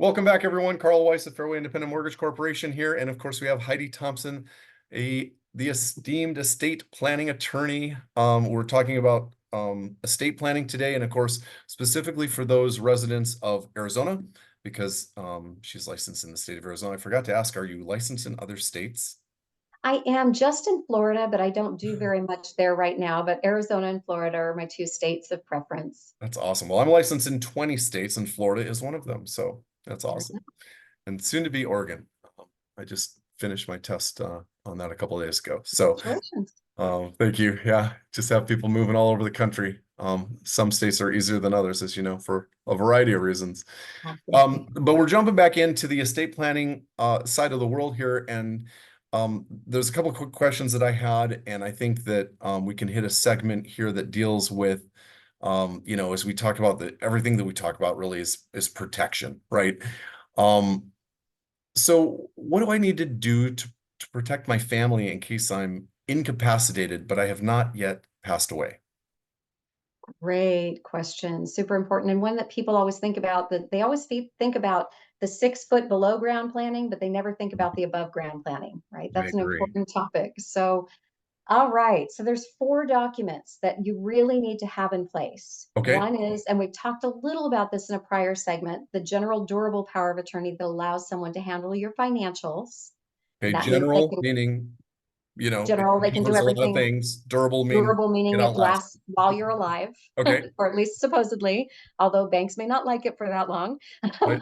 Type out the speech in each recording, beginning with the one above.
Welcome back, everyone. Carl Weiss of Fairway Independent Mortgage Corporation here. And of course, we have Heidi Thompson, the esteemed estate planning attorney. We're talking about estate planning today. And of course, specifically for those residents of Arizona, because she's licensed in the state of Arizona. I forgot to ask, are you licensed in other states? I am just in Florida, but I don't do very much there right now. But Arizona and Florida are my two states of preference. That's awesome. Well, I'm licensed in 20 states and Florida is one of them. So that's awesome. And soon to be Oregon. I just finished my test on that a couple of days ago. So Congratulations. thank you. Yeah, just have people moving all over the country. Some states are easier than others, as you know, for a variety of reasons. Absolutely. But we're jumping back into the estate planning side of the world here. And there's a couple of quick questions that I had, and I think that we can hit a segment here that deals with as we talk about everything that we talk about really is protection, right? So what do I need to do to protect my family in case I'm incapacitated, but I have not yet passed away? Great question. Super important. And one that people always think about that they always think about the 6 foot below ground planning, but they never think about the above ground planning, right? I That's an agree. important topic. So, all right. So there's 4 documents that you really need to have in place. Okay. One is, and we've talked a little about this in a prior segment, the general durable power of attorney that allows someone to handle your financials. Okay. That means they General can meaning, general, they it can do covers a lot of everything. things. Durable meaning Durable it meaning it outlasts. lasts while you're alive, Okay. or at least supposedly, although banks may not like it for that long. Right.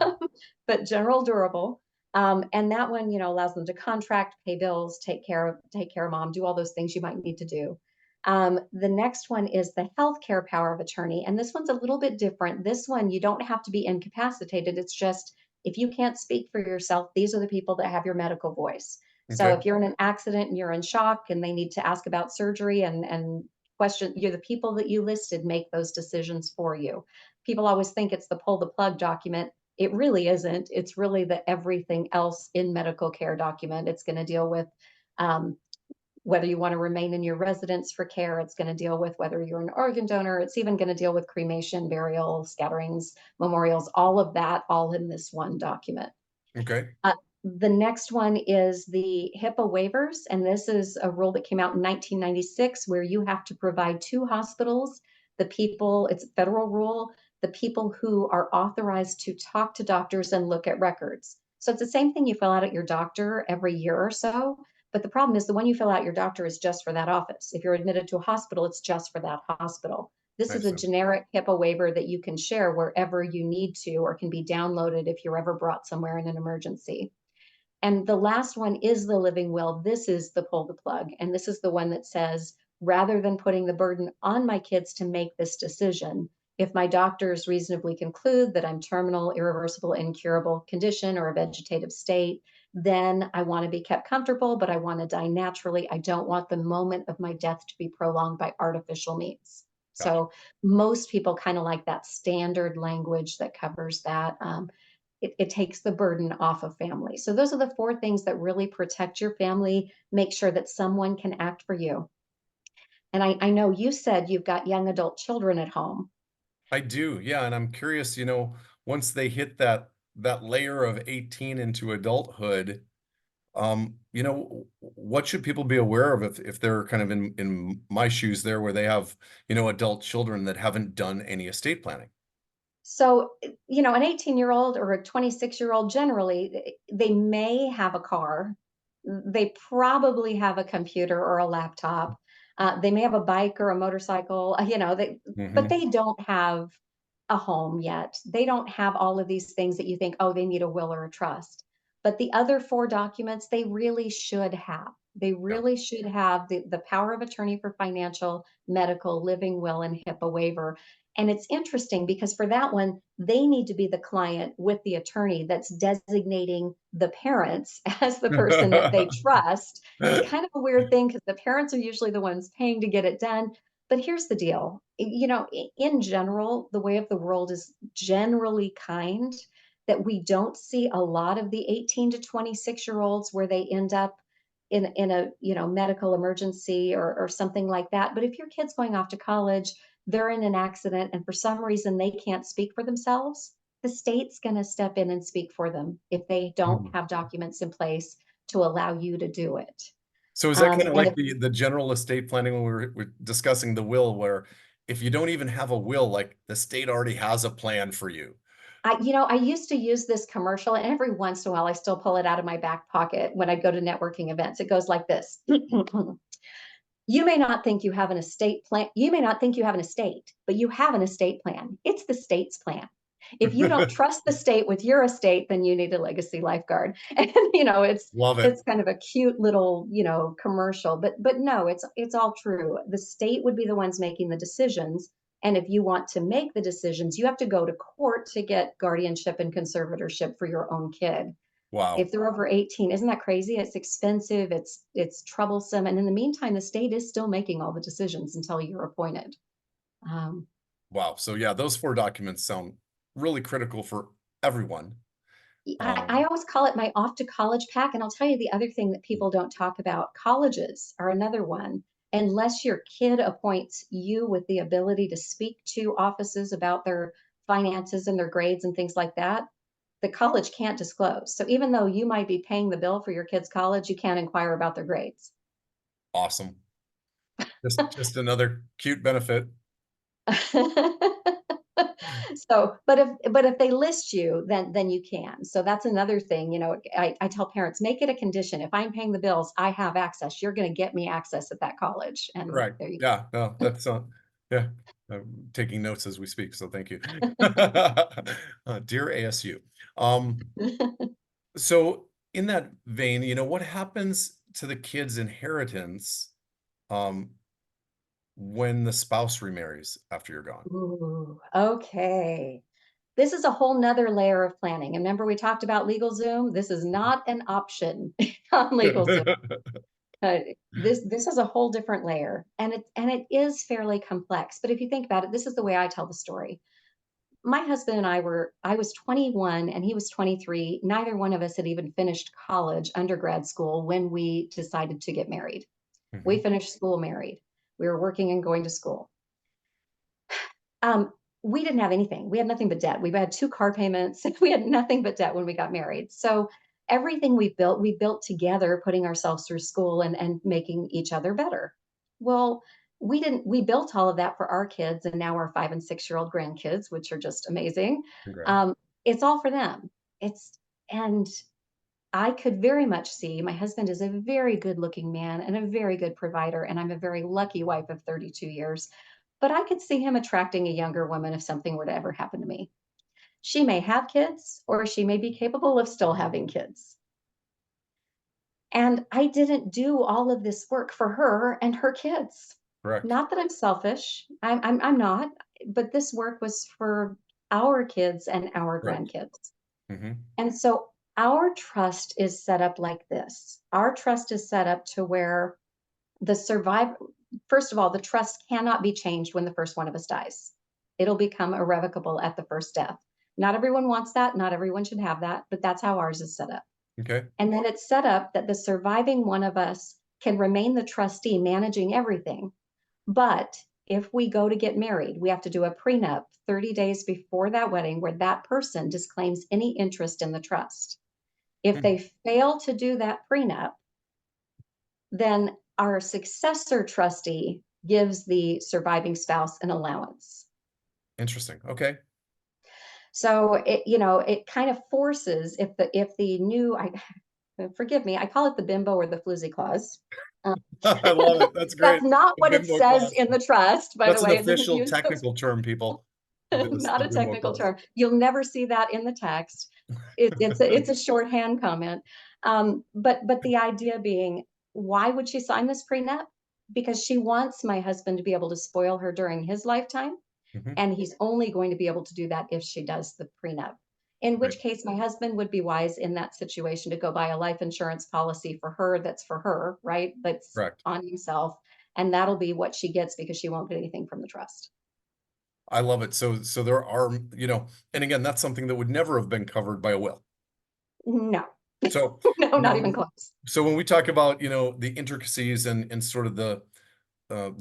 But general durable. And that one, allows them to contract, pay bills, take care of mom, do all those things you might need to do. The next one is the healthcare power of attorney. And this one's a little bit different. This one, you don't have to be incapacitated. It's just if you can't speak for yourself, these are the people that have your medical voice. So Okay. if you're in an accident and you're in shock and they need to ask about surgery and question, you're the people that you listed make those decisions for you. People always think it's the pull the plug document. It really isn't. It's really the everything else in medical care document. It's going to deal with um, whether you want to remain in your residence for care. It's going to deal with whether you're an organ donor. It's even going to deal with cremation, burial, scatterings, memorials, all of that, all in this one document. Okay. The next one is the HIPAA waivers, and this is a rule that came out in 1996 where you have to provide to hospitals the people, it's a federal rule, the people who are authorized to talk to doctors and look at records. So it's the same thing you fill out at your doctor every year or so, but the problem is the one you fill out your doctor is just for that office. If you're admitted to a hospital, it's just for that hospital. This I is a see. generic HIPAA waiver that you can share wherever you need to or can be downloaded if you're ever brought somewhere in an emergency. And the last one is the living will. This is the pull the plug. And this is the one that says, rather than putting the burden on my kids to make this decision, if my doctors reasonably conclude that I'm terminal, irreversible, incurable condition or a vegetative state, then I want to be kept comfortable, but I want to die naturally. I don't want the moment of my death to be prolonged by artificial means. Gotcha. So most people kind of like that standard language that covers that. It takes the burden off of family. So those are the 4 things that really protect your family, make sure that someone can act for you. And I know you said you've got young adult children at home. I do. Yeah. And I'm curious, once they hit that layer of 18 into adulthood, what should people be aware of if they're kind of in my shoes there where they have, adult children that haven't done any estate planning? So, an 18-year-old or a 26-year-old generally, they may have a car. They probably have a computer or a laptop. They may have a bike or a motorcycle, but Hmm. they don't have a home yet. They don't have all of these things that you think, oh, they need a will or a trust. But the other 4 documents, they really should have. They Yeah. really should have the power of attorney for financial, medical, living will, and HIPAA waiver. And it's interesting because for that one, they need to be the client with the attorney that's designating the parents as the person that they trust. It's kind of a weird thing because the parents are usually the ones paying to get it done. But here's the deal, in general, the way of the world is generally kind that we don't see a lot of the 18 to 26-year-olds where they end up in a medical emergency or something like that. But if your kid's going off to college, they're in an accident and for some reason they can't speak for themselves, the state's going to step in and speak for them if they don't Mhm. have documents in place to allow you to do it. So is that kind of And like if the general estate planning when we're discussing the will, where if you don't even have a will, like the state already has a plan for you? I used to use this commercial, and every once in a while I still pull it out of my back pocket when I go to networking events. It goes like this. You may not think you have an estate plan. You may not think you have an estate, but you have an estate plan. It's the state's plan. If you don't trust the state with your estate, then you need a legacy lifeguard. And it's Love it. it's kind of a cute little, commercial, but no, it's all true. The state would be the ones making the decisions. And if you want to make the decisions, you have to go to court to get guardianship and conservatorship for your own kid Wow. if they're over 18. Isn't that crazy? It's expensive, it's troublesome, and in the meantime, the state is still making all the decisions until you're appointed. Um, Wow. So yeah, those 4 documents sound really critical for everyone. I Um, always call it my off to college pack, and I'll tell you the other thing that people don't talk about. Colleges are another one. Unless your kid appoints you with the ability to speak to offices about their finances and their grades and things like that, the college can't disclose. So even though you might be paying the bill for your kid's college, you can't inquire about their grades. awesome. Just another cute benefit. So, but if they list you, then you can. So that's another thing. I tell parents, make it a condition. If I'm paying the bills, I have access. You're going to get me access at that college, and Right. there you Yeah. No, that's yeah. I'm taking notes as we speak, so thank you. Dear ASU. Um, go. so in that vein, what happens to the kid's inheritance um when the spouse remarries after you're gone? Ooh, okay. This is a whole nother layer of planning. And remember, we talked about LegalZoom. This is not an option on LegalZoom. Uh, this is a whole different layer, and it is fairly complex. But if you think about it, this is the way I tell the story. My husband and I was 21 and he was 23. Neither one of us had even finished college, undergrad school, when we decided to get married. We Mhm. finished school married. We were working and going to school. Um, we didn't have anything. We had nothing but debt. We had 2 car payments. We had nothing but debt when we got married. So everything we built together, putting ourselves through school and making each other better. Well, we built all of that for our kids and now our 5 and 6 year old grandkids, which are just amazing. Congrats. Um, it's all for them. And I could very much see my husband is a very good looking man and a very good provider. And I'm a very lucky wife of 32 years. But I could see him attracting a younger woman if something were to ever happen to me. She may have kids, or she may be capable of still having kids. And I didn't do all of this work for her and her kids. Correct. Not that I'm selfish. I'm not, but this work was for our kids and our Correct. grandkids. Hmm. And so our trust is set up like this. Our trust is set up to where the survivor, first of all, the trust cannot be changed when the first one of us dies. It'll become irrevocable at the first death. Not everyone wants that. Not everyone should have that, but that's how ours is set up. Okay. And then it's set up that the surviving one of us can remain the trustee managing everything. But if we go to get married, we have to do a prenup 30 days before that wedding where that person disclaims any interest in the trust. If Hmm. they fail to do that prenup, then our successor trustee gives the surviving spouse an allowance. Interesting. Okay. So it kind of forces if the new I forgive me, I call it the bimbo or the floozy clause. Um, I love it. That's that's great. not The what it bimbo says clause. in the trust, by the That's an way. It doesn't official use those, technical term, people. The not a bimbo technical clause. term. You'll never see that in the text. It's a shorthand comment. But the idea being, why would she sign this prenup? Because she wants my husband to be able to spoil her during his lifetime, Mhm. and he's only going to be able to do that if she does the prenup. In Right. which case, my husband would be wise in that situation to go buy a life insurance policy for her that's for her, right? That's Correct. on himself. And that'll be what she gets because she won't get anything from the trust. I love it. So there are, and again, that's something that would never have been covered by a will. No, So, no, not even close. so when we talk about, the intricacies and sort of the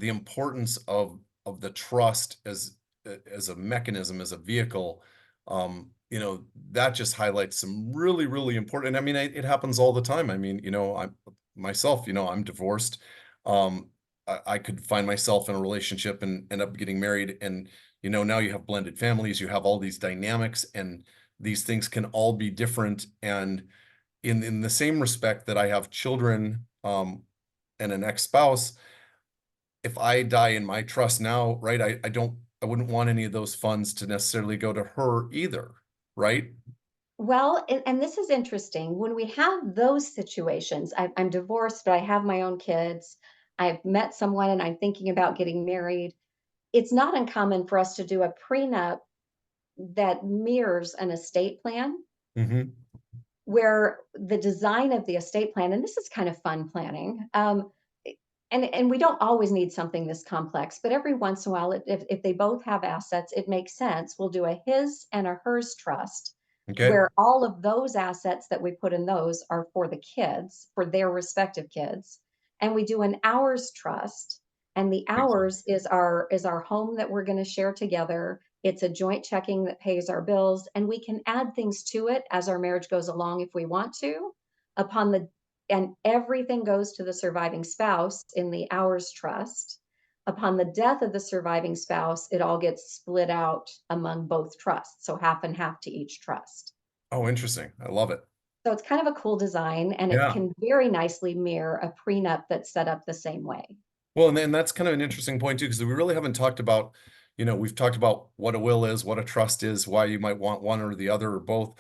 importance of the trust as a mechanism, as a vehicle, that just highlights some really, really important, I mean, it happens all the time. I mean, I'm myself, I'm divorced. Um, I could find myself in a relationship and end up getting married. And, now you have blended families, you have all these dynamics, and these things can all be different. And in the same respect that I have children, and an ex-spouse, if I die in my trust now, right, I wouldn't want any of those funds to necessarily go to her either, right? Well, and this is interesting. When we have those situations, I'm divorced, but I have my own kids. I've met someone and I'm thinking about getting married. It's not uncommon for us to do a prenup that mirrors an estate plan, Hmm. where the design of the estate plan, and this is kind of fun planning, and we don't always need something this complex, but every once in a while, if they both have assets, it makes sense. We'll do a his and a hers trust, Okay. where all of those assets that we put in those are for the kids, for their respective kids. And we do an ours trust. And the Makes sense. ours is our home that we're going to share together. It's a joint checking that pays our bills, and we can add things to it as our marriage goes along if we want to. Upon the and everything goes to the surviving spouse in the ours trust. Upon the death of the surviving spouse, it all gets split out among both trusts, so half and half to each trust. Oh, interesting. I love it. So it's kind of a cool design, and it Yeah. can very nicely mirror a prenup that's set up the same way. Well, and then that's kind of an interesting point too, because we really haven't talked about, we've talked about what a will is, what a trust is, why you might want one or the other or both.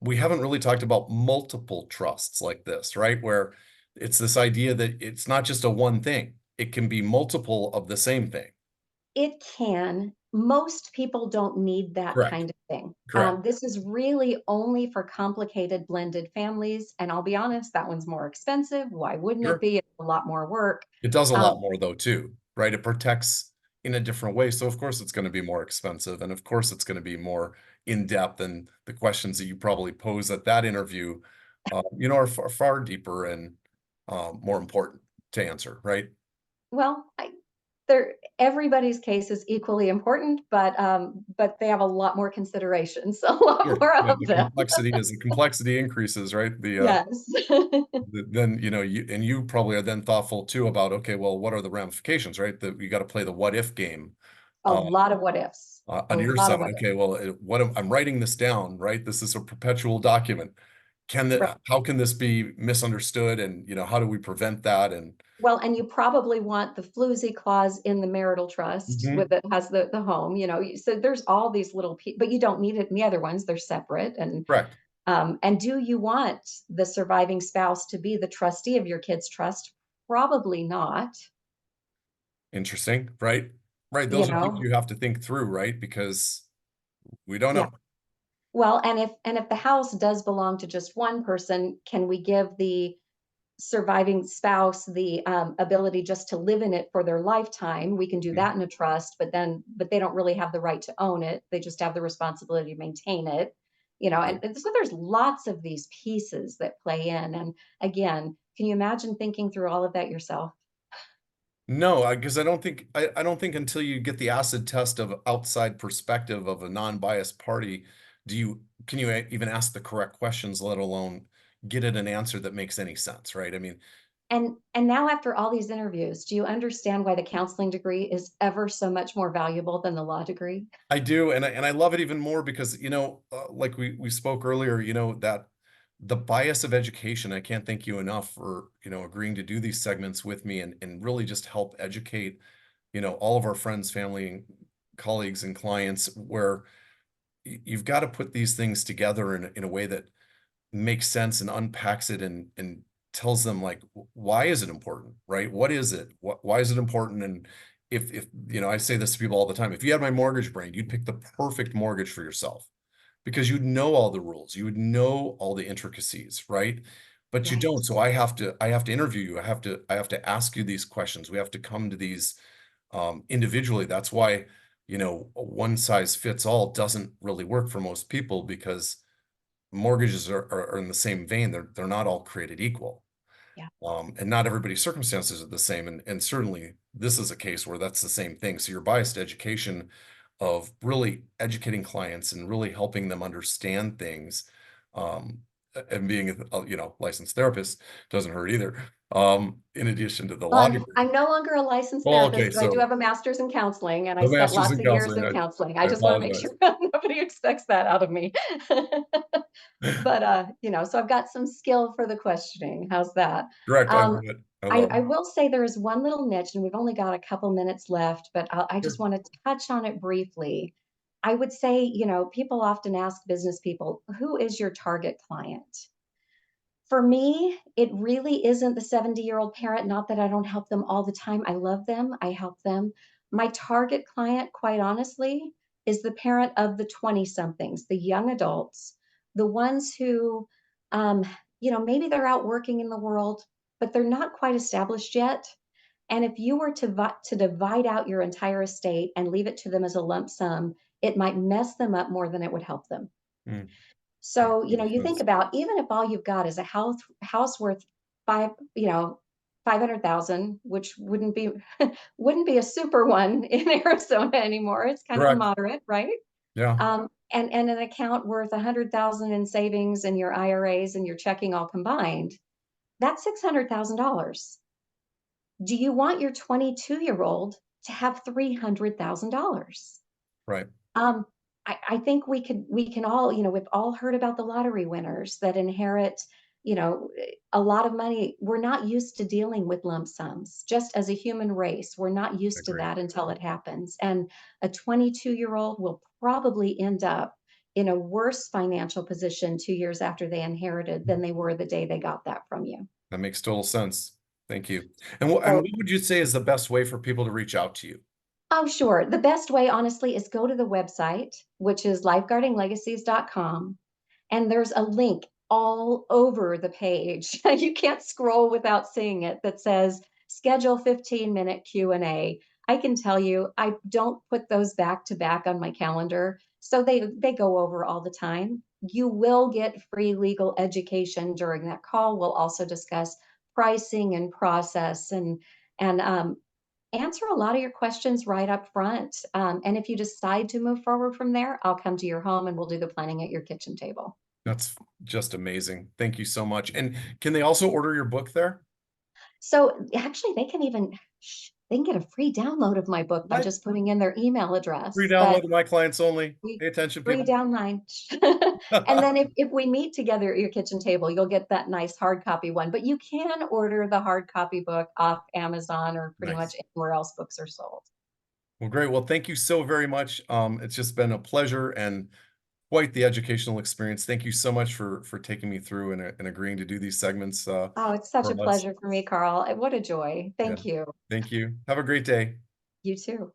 We haven't really talked about multiple trusts like this, right? Where it's this idea that it's not just a one thing, it can be multiple of the same thing. It can. Most people don't need that Correct. kind of thing. Correct. This is really only for complicated blended families, and I'll be honest, that one's more expensive. Why wouldn't it Sure. be? It's a lot more work. It does a Um, lot more though too, right? It protects in a different way. So of course it's going to be more expensive, and of course it's going to be more in depth, and the questions that you probably pose at that interview, are far, far deeper and more important to answer, right? well, everybody's case is equally important, but they have a lot more considerations, a lot Sure. more Yeah, of the them. complexity as the complexity increases, right? Yes. Then you probably are then thoughtful too about, okay, well, what are the ramifications, right? That you got to play the what if game. A lot of what ifs. A On your lot of side, what ifs. okay, well, I'm writing this down, right? This is a perpetual document. Right. How can this be misunderstood? And, how do we prevent that? And Well, and you probably want the floozy clause in the marital trust Mhm. with it has the home, so there's all these little but you don't need it in the other ones, they're separate. Correct. And do you want the surviving spouse to be the trustee of your kid's trust? Probably not, Interesting, right? Right. you Those are things know? you have to think through, right? Because we don't Yeah. know. Well, and if the house does belong to just one person, can we give the surviving spouse the ability just to live in it for their lifetime? We can do Mhm. that in a trust, but they don't really have the right to own it. They just have the responsibility to maintain it. And so there's lots of these pieces that play in. And again, can you imagine thinking through all of that yourself? No, because I don't think until you get the acid test of outside perspective of a non-biased party, can you even ask the correct questions, let alone get it an answer that makes any sense, right? I mean, And now after all these interviews, do you understand why the counseling degree is ever so much more valuable than the law degree? I do, and I love it even more because, like we spoke earlier, that the bias of education, I can't thank you enough for, agreeing to do these segments with me and really just help educate, all of our friends, family, and colleagues and clients where you've got to put these things together in a way that makes sense and unpacks it and tells them like why is it important, right? What is it? Why is it important? And if I say this to people all the time, if you had my mortgage brain, you'd pick the perfect mortgage for yourself because you'd know all the rules, you would know all the intricacies, right? But you Right. don't. So I have to interview you. I have to ask you these questions. We have to come to these individually. That's why, one size fits all doesn't really work for most people because mortgages are in the same vein. They're not all created equal. Yeah. And not everybody's circumstances are the same. And certainly this is a case where that's the same thing. So your biased education of really educating clients and really helping them understand things. And being a, you know, licensed therapist doesn't hurt either. In addition to the Well, law I'm degree. no longer a licensed Well, okay, therapist, but I do so have a master's in counseling, and I the spent master's lots in of years counseling, in counseling. I I just want to make apologize. sure nobody expects that out of me. But so I've got some skill for the questioning. How's that? Correct, I Um, love it. I I, love I it. will say there is one little niche, and we've only got a couple minutes left, but I just Sure. want to touch on it briefly. I would say, people often ask business people, who is your target client? For me, it really isn't the 70-year-old parent, not that I don't help them all the time. I love them, I help them. My target client, quite honestly, is the parent of the 20 somethings, the young adults, the ones who, um, maybe they're out working in the world, but they're not quite established yet. And if you were to divide out your entire estate and leave it to them as a lump sum, it might mess them up more than it would help them. Mm, So, makes you think sense. about, even if all you've got is a house worth 500,000, which wouldn't be a super one in Arizona anymore. It's kind of a Correct. moderate, right? Yeah, And an account worth 100,000 in savings and your IRAs and your checking all combined, that's $600,000. Do you want your 22-year-old to have $300,000? right. Um, I think we can all, we've all heard about the lottery winners that inherit, a lot of money. We're not used to dealing with lump sums. Just as a human race, we're not used to Agree. that until it happens. And a 22-year-old will probably end up in a worse financial position 2 years after they inherited than they were the day they got that from you. That makes total sense. Thank you. And So what would you say is the best way for people to reach out to you? oh, sure. The best way, honestly, is go to the website, which is lifeguardinglegacies.com. And there's a link all over the page. You can't scroll without seeing it that says schedule 15-minute Q&A. I can tell you, I don't put those back to back on my calendar. So they go over all the time. You will get free legal education during that call. We'll also discuss pricing and process and answer a lot of your questions right up front. And if you decide to move forward from there, I'll come to your home and we'll do the planning at your kitchen table. That's just amazing. Thank you so much. And can they also order your book there? So actually, they can get a free download of my book by What? just putting in their email Free address. But download to my clients only. we Pay attention, free people. downline. And then if we meet together at your kitchen table, you'll get that nice hard copy one. But you can order the hard copy book off Amazon or pretty much Nice. anywhere else books are sold. Well, great. Well, thank you so very much. It's just been a pleasure and quite the educational experience. Thank you so much for taking me through and agreeing to do these segments Oh, it's such a for us. pleasure for me, Carl. What a joy. Yeah. Thank you. Thank you. Have a great day. You too.